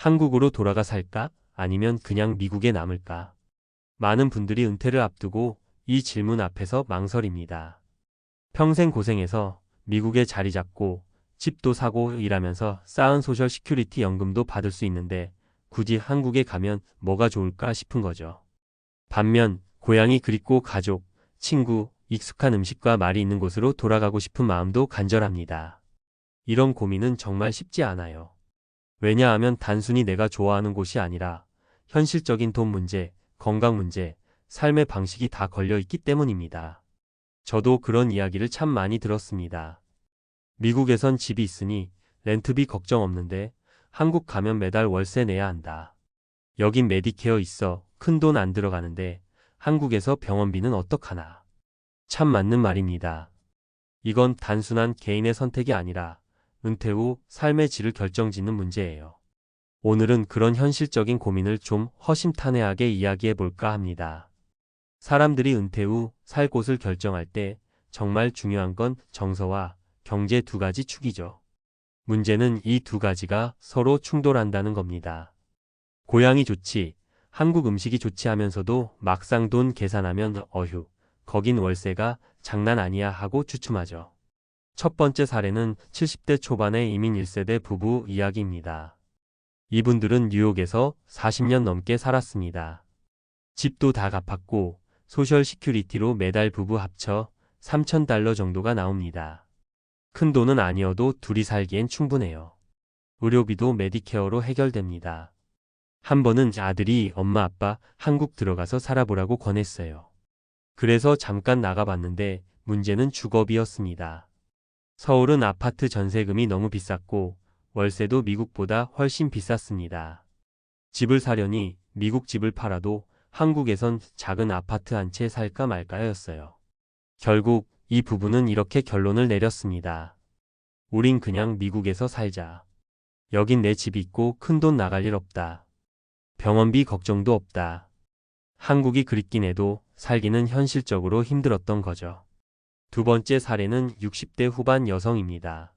한국으로 돌아가 살까? 아니면 그냥 미국에 남을까? 많은 분들이 은퇴를 앞두고 이 질문 앞에서 망설입니다. 평생 고생해서 미국에 자리 잡고 집도 사고 일하면서 쌓은 소셜 시큐리티 연금도 받을 수 있는데 굳이 한국에 가면 뭐가 좋을까 싶은 거죠. 반면 고향이 그립고 가족, 친구, 익숙한 음식과 말이 있는 곳으로 돌아가고 싶은 마음도 간절합니다. 이런 고민은 정말 쉽지 않아요. 왜냐하면 단순히 내가 좋아하는 곳이 아니라 현실적인 돈 문제, 건강 문제, 삶의 방식이 다 걸려 있기 때문입니다. 저도 그런 이야기를 참 많이 들었습니다. 미국에선 집이 있으니 렌트비 걱정 없는데 한국 가면 매달 월세 내야 한다. 여긴 메디케어 있어 큰 돈 안 들어가는데 한국에서 병원비는 어떡하나. 참 맞는 말입니다. 이건 단순한 개인의 선택이 아니라 은퇴 후 삶의 질을 결정짓는 문제예요. 오늘은 그런 현실적인 고민을 좀 허심탄회하게 이야기해 볼까 합니다. 사람들이 은퇴 후 살 곳을 결정할 때 정말 중요한 건 정서와 경제 두 가지 축이죠. 문제는 이 두 가지가 서로 충돌한다는 겁니다. 고향이 좋지, 한국 음식이 좋지 하면서도 막상 돈 계산하면 어휴, 거긴 월세가 장난 아니야 하고 주춤하죠. 첫 번째 사례는 70대 초반의 이민 1세대 부부 이야기입니다. 이분들은 뉴욕에서 40년 넘게 살았습니다. 집도 다 갚았고 소셜 시큐리티로 매달 부부 합쳐 $3,000 정도가 나옵니다. 큰 돈은 아니어도 둘이 살기엔 충분해요. 의료비도 메디케어로 해결됩니다. 한 번은 아들이 엄마 아빠 한국 들어가서 살아보라고 권했어요. 그래서 잠깐 나가봤는데 문제는 주거비였습니다. 서울은 아파트 전세금이 너무 비쌌고 월세도 미국보다 훨씬 비쌌습니다. 집을 사려니 미국 집을 팔아도 한국에선 작은 아파트 한 채 살까 말까였어요. 결국 이 부부는 이렇게 결론을 내렸습니다. 우린 그냥 미국에서 살자. 여긴 내 집이 있고 큰돈 나갈 일 없다. 병원비 걱정도 없다. 한국이 그립긴 해도 살기는 현실적으로 힘들었던 거죠. 두 번째 사례는 60대 후반 여성입니다.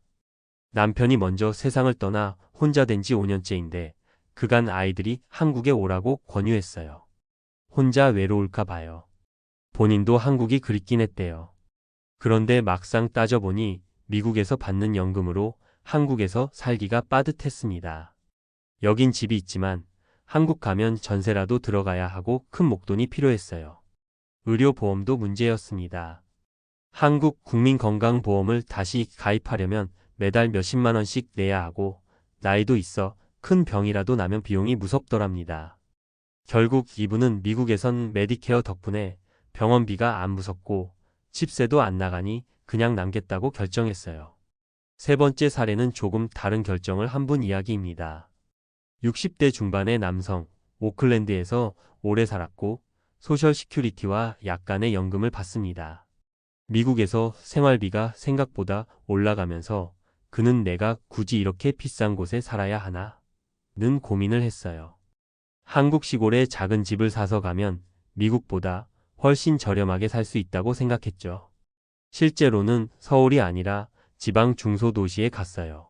남편이 먼저 세상을 떠나 혼자 된 지 5년째인데 그간 아이들이 한국에 오라고 권유했어요. 혼자 외로울까 봐요. 본인도 한국이 그립긴 했대요. 그런데 막상 따져보니 미국에서 받는 연금으로 한국에서 살기가 빠듯했습니다. 여긴 집이 있지만 한국 가면 전세라도 들어가야 하고 큰 목돈이 필요했어요. 의료보험도 문제였습니다. 한국 국민건강보험을 다시 가입하려면 매달 몇십만 원씩 내야 하고 나이도 있어 큰 병이라도 나면 비용이 무섭더랍니다. 결국 이분은 미국에선 메디케어 덕분에 병원비가 안 무섭고 집세도 안 나가니 그냥 남겠다고 결정했어요. 세 번째 사례는 조금 다른 결정을 한 분 이야기입니다. 60대 중반의 남성, 오클랜드에서 오래 살았고 소셜 시큐리티와 약간의 연금을 받습니다. 미국에서 생활비가 생각보다 올라가면서 그는 내가 굳이 이렇게 비싼 곳에 살아야 하나? 는 고민을 했어요. 한국 시골에 작은 집을 사서 가면 미국보다 훨씬 저렴하게 살 수 있다고 생각했죠. 실제로는 서울이 아니라 지방 중소도시에 갔어요.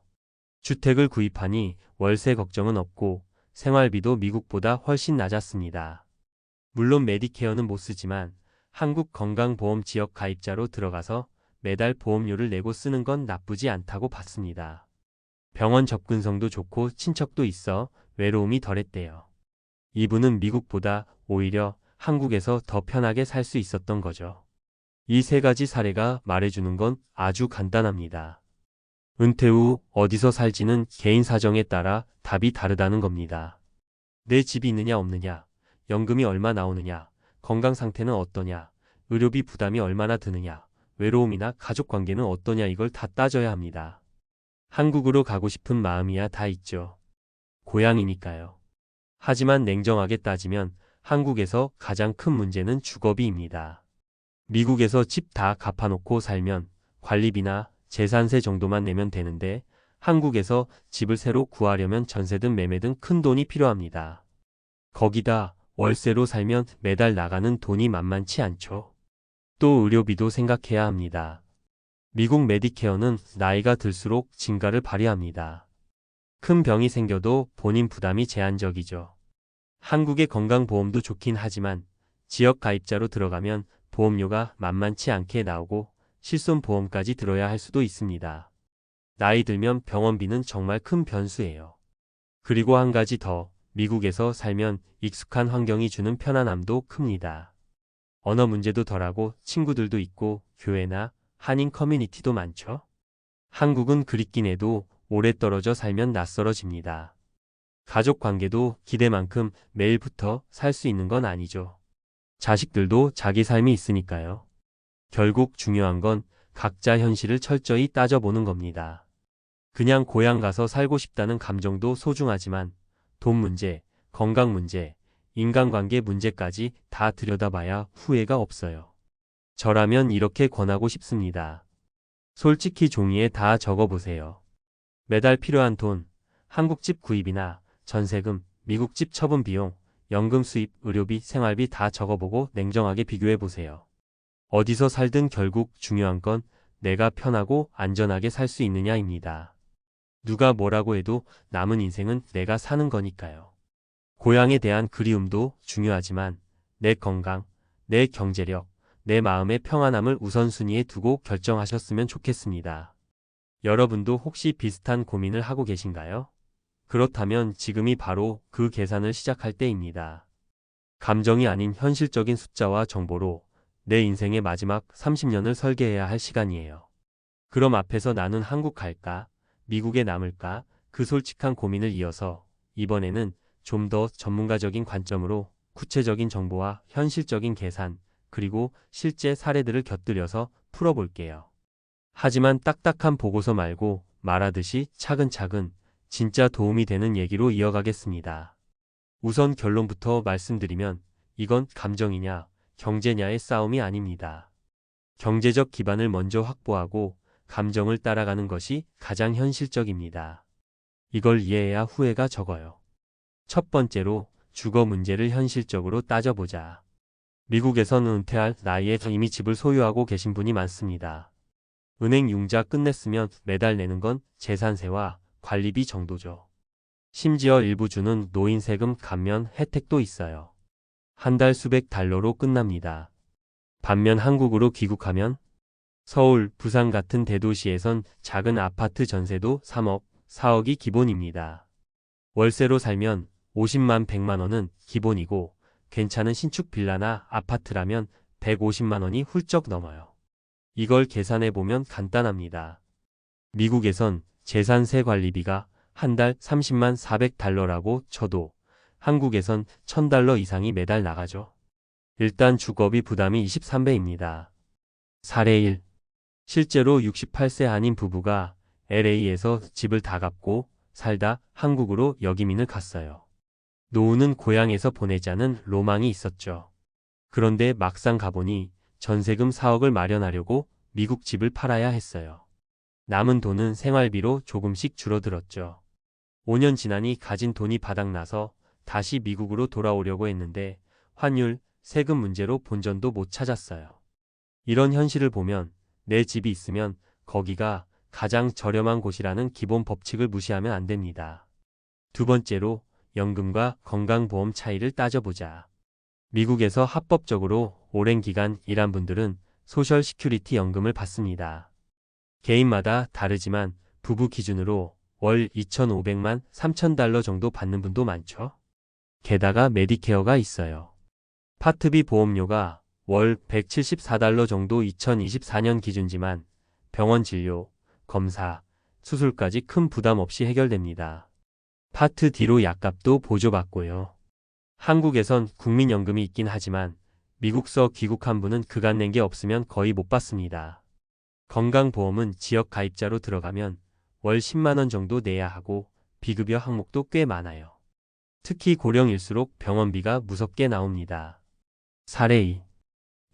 주택을 구입하니 월세 걱정은 없고 생활비도 미국보다 훨씬 낮았습니다. 물론 메디케어는 못 쓰지만 한국 건강보험 지역 가입자로 들어가서 매달 보험료를 내고 쓰는 건 나쁘지 않다고 봤습니다. 병원 접근성도 좋고 친척도 있어 외로움이 덜했대요. 이분은 미국보다 오히려 한국에서 더 편하게 살 수 있었던 거죠. 이 세 가지 사례가 말해주는 건 아주 간단합니다. 은퇴 후 어디서 살지는 개인 사정에 따라 답이 다르다는 겁니다. 내 집이 있느냐 없느냐, 연금이 얼마 나오느냐, 건강 상태는 어떠냐, 의료비 부담이 얼마나 드느냐, 외로움이나 가족 관계는 어떠냐 이걸 다 따져야 합니다. 한국으로 가고 싶은 마음이야 다 있죠. 고향이니까요. 하지만 냉정하게 따지면 한국에서 가장 큰 문제는 주거비입니다. 미국에서 집 다 갚아놓고 살면 관리비나 재산세 정도만 내면 되는데 한국에서 집을 새로 구하려면 전세든 매매든 큰 돈이 필요합니다. 거기다 월세로 살면 매달 나가는 돈이 만만치 않죠. 또 의료비도 생각해야 합니다. 미국 메디케어는 나이가 들수록 진가를 발휘합니다. 큰 병이 생겨도 본인 부담이 제한적이죠. 한국의 건강보험도 좋긴 하지만 지역 가입자로 들어가면 보험료가 만만치 않게 나오고 실손보험까지 들어야 할 수도 있습니다. 나이 들면 병원비는 정말 큰 변수예요. 그리고 한 가지 더, 미국에서 살면 익숙한 환경이 주는 편안함도 큽니다. 언어 문제도 덜하고 친구들도 있고 교회나 한인 커뮤니티도 많죠. 한국은 그립긴 해도 오래 떨어져 살면 낯설어집니다. 가족 관계도 기대만큼 매일부터 살 수 있는 건 아니죠. 자식들도 자기 삶이 있으니까요. 결국 중요한 건 각자 현실을 철저히 따져보는 겁니다. 그냥 고향 가서 살고 싶다는 감정도 소중하지만 돈 문제, 건강 문제, 인간관계 문제까지 다 들여다봐야 후회가 없어요. 저라면 이렇게 권하고 싶습니다. 솔직히 종이에 다 적어보세요. 매달 필요한 돈, 한국집 구입이나 전세금, 미국집 처분 비용, 연금 수입, 의료비, 생활비 다 적어보고 냉정하게 비교해보세요. 어디서 살든 결국 중요한 건 내가 편하고 안전하게 살 수 있느냐입니다. 누가 뭐라고 해도 남은 인생은 내가 사는 거니까요. 고향에 대한 그리움도 중요하지만 내 건강, 내 경제력, 내 마음의 평안함을 우선순위에 두고 결정하셨으면 좋겠습니다. 여러분도 혹시 비슷한 고민을 하고 계신가요? 그렇다면 지금이 바로 그 계산을 시작할 때입니다. 감정이 아닌 현실적인 숫자와 정보로 내 인생의 마지막 30년을 설계해야 할 시간이에요. 그럼 앞에서 나는 한국 갈까? 미국에 남을까? 그 솔직한 고민을 이어서 이번에는 좀 더 전문가적인 관점으로 구체적인 정보와 현실적인 계산, 그리고 실제 사례들을 곁들여서 풀어볼게요. 하지만 딱딱한 보고서 말고 말하듯이 차근차근 진짜 도움이 되는 얘기로 이어가겠습니다. 우선 결론부터 말씀드리면 이건 감정이냐, 경제냐의 싸움이 아닙니다. 경제적 기반을 먼저 확보하고 감정을 따라가는 것이 가장 현실적입니다. 이걸 이해해야 후회가 적어요. 첫 번째로 주거 문제를 현실적으로 따져보자. 미국에서는 은퇴할 나이에 이미 집을 소유하고 계신 분이 많습니다. 은행 융자 끝냈으면 매달 내는 건 재산세와 관리비 정도죠. 심지어 일부 주는 노인 세금 감면 혜택도 있어요. 한 달 수백 달러로 끝납니다. 반면 한국으로 귀국하면 서울, 부산 같은 대도시에선 작은 아파트 전세도 3억, 4억이 기본입니다. 월세로 살면 50만, 100만 원은 기본이고 괜찮은 신축 빌라나 아파트라면 150만 원이 훌쩍 넘어요. 이걸 계산해보면 간단합니다. 미국에선 재산세 관리비가 한 달 30만 400달러라고 쳐도 한국에선 1000달러 이상이 매달 나가죠. 일단 주거비 부담이 23배입니다. 사례 1. 실제로 68세 한인 부부가 LA에서 집을 다 갚고 살다 한국으로 여기민을 갔어요. 노후는 고향에서 보내자는 로망이 있었죠. 그런데 막상 가보니 전세금 4억을 마련하려고 미국 집을 팔아야 했어요. 남은 돈은 생활비로 조금씩 줄어들었죠. 5년 지나니 가진 돈이 바닥나서 다시 미국으로 돌아오려고 했는데 환율, 세금 문제로 본전도 못 찾았어요. 이런 현실을 보면 내 집이 있으면 거기가 가장 저렴한 곳이라는 기본 법칙을 무시하면 안 됩니다. 두 번째로 연금과 건강보험 차이를 따져보자. 미국에서 합법적으로 오랜 기간 일한 분들은 소셜 시큐리티 연금을 받습니다. 개인마다 다르지만 부부 기준으로 월 2,500만 3,000달러 정도 받는 분도 많죠. 게다가 메디케어가 있어요. 파트비 보험료가 월 174달러 정도 2024년 기준이지만 병원 진료, 검사, 수술까지 큰 부담 없이 해결됩니다. 파트 D로 약값도 보조받고요. 한국에선 국민연금이 있긴 하지만 미국서 귀국한 분은 그간 낸 게 없으면 거의 못 받습니다. 건강보험은 지역 가입자로 들어가면 월 10만 원 정도 내야 하고 비급여 항목도 꽤 많아요. 특히 고령일수록 병원비가 무섭게 나옵니다. 사례 2.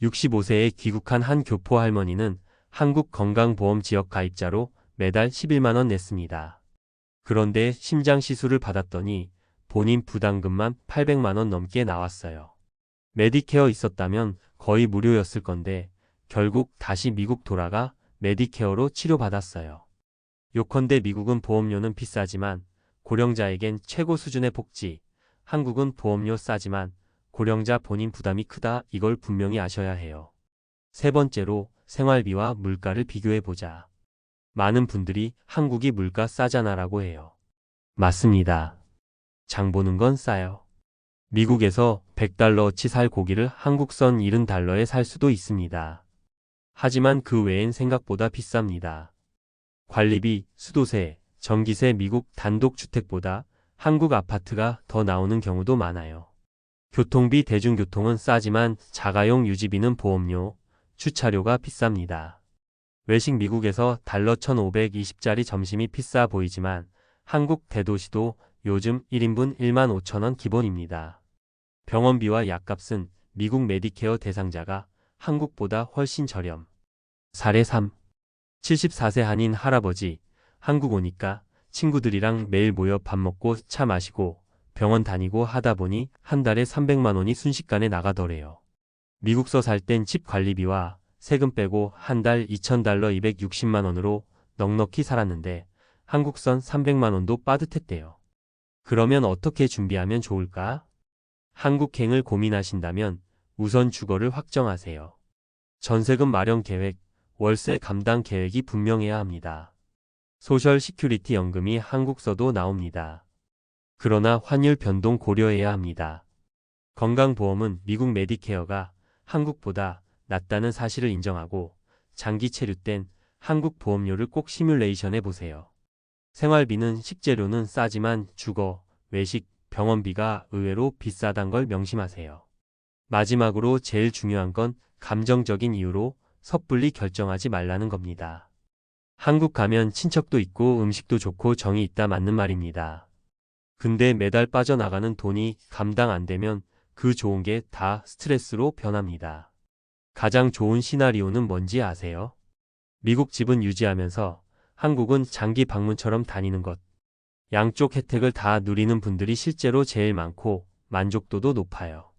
65세에 귀국한 한 교포 할머니는 한국 건강보험 지역 가입자로 매달 11만 원 냈습니다. 그런데 심장 시술을 받았더니 본인 부담금만 800만 원 넘게 나왔어요. 메디케어 있었다면 거의 무료였을 건데 결국 다시 미국 돌아가 메디케어로 치료받았어요. 요컨대 미국은 보험료는 비싸지만 고령자에겐 최고 수준의 복지. 한국은 보험료 싸지만 고령자 본인 부담이 크다. 이걸 분명히 아셔야 해요. 세 번째로 생활비와 물가를 비교해보자. 많은 분들이 한국이 물가 싸잖아라고 해요. 맞습니다. 장 보는 건 싸요. 미국에서 100달러어치 살 고기를 한국선 70달러에 살 수도 있습니다. 하지만 그 외엔 생각보다 비쌉니다. 관리비, 수도세, 전기세 미국 단독주택보다 한국 아파트가 더 나오는 경우도 많아요. 교통비 대중교통은 싸지만 자가용 유지비는 보험료, 주차료가 비쌉니다. 외식 미국에서 달러 1,520짜리 점심이 비싸 보이지만 한국 대도시도 요즘 1인분 15,000원 기본입니다. 병원비와 약값은 미국 메디케어 대상자가 한국보다 훨씬 저렴. 사례 3. 74세 한인 할아버지. 한국 오니까 친구들이랑 매일 모여 밥 먹고 차 마시고 병원 다니고 하다 보니 한 달에 300만 원이 순식간에 나가더래요. 미국서 살 땐 집 관리비와 세금 빼고 한 달 2,000달러 260만 원으로 넉넉히 살았는데 한국선 300만 원도 빠듯했대요. 그러면 어떻게 준비하면 좋을까? 한국행을 고민하신다면 우선 주거를 확정하세요. 전세금 마련 계획, 월세 감당 계획이 분명해야 합니다. 소셜 시큐리티 연금이 한국서도 나옵니다. 그러나 환율 변동 고려해야 합니다. 건강보험은 미국 메디케어가 한국보다 낫다는 사실을 인정하고 장기 체류 땐 한국 보험료를 꼭 시뮬레이션해 보세요. 생활비는 식재료는 싸지만 주거, 외식, 병원비가 의외로 비싸단 걸 명심하세요. 마지막으로 제일 중요한 건 감정적인 이유로 섣불리 결정하지 말라는 겁니다. 한국 가면 친척도 있고 음식도 좋고 정이 있다 맞는 말입니다. 근데 매달 빠져나가는 돈이 감당 안 되면 그 좋은 게 다 스트레스로 변합니다. 가장 좋은 시나리오는 뭔지 아세요? 미국 집은 유지하면서 한국은 장기 방문처럼 다니는 것. 양쪽 혜택을 다 누리는 분들이 실제로 제일 많고 만족도도 높아요.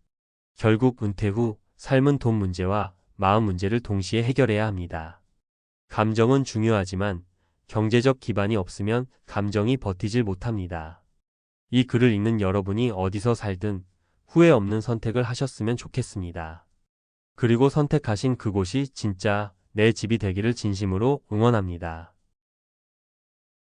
결국 은퇴 후 삶은 돈 문제와 마음 문제를 동시에 해결해야 합니다. 감정은 중요하지만 경제적 기반이 없으면 감정이 버티질 못합니다. 이 글을 읽는 여러분이 어디서 살든 후회 없는 선택을 하셨으면 좋겠습니다. 그리고 선택하신 그곳이 진짜 내 집이 되기를 진심으로 응원합니다.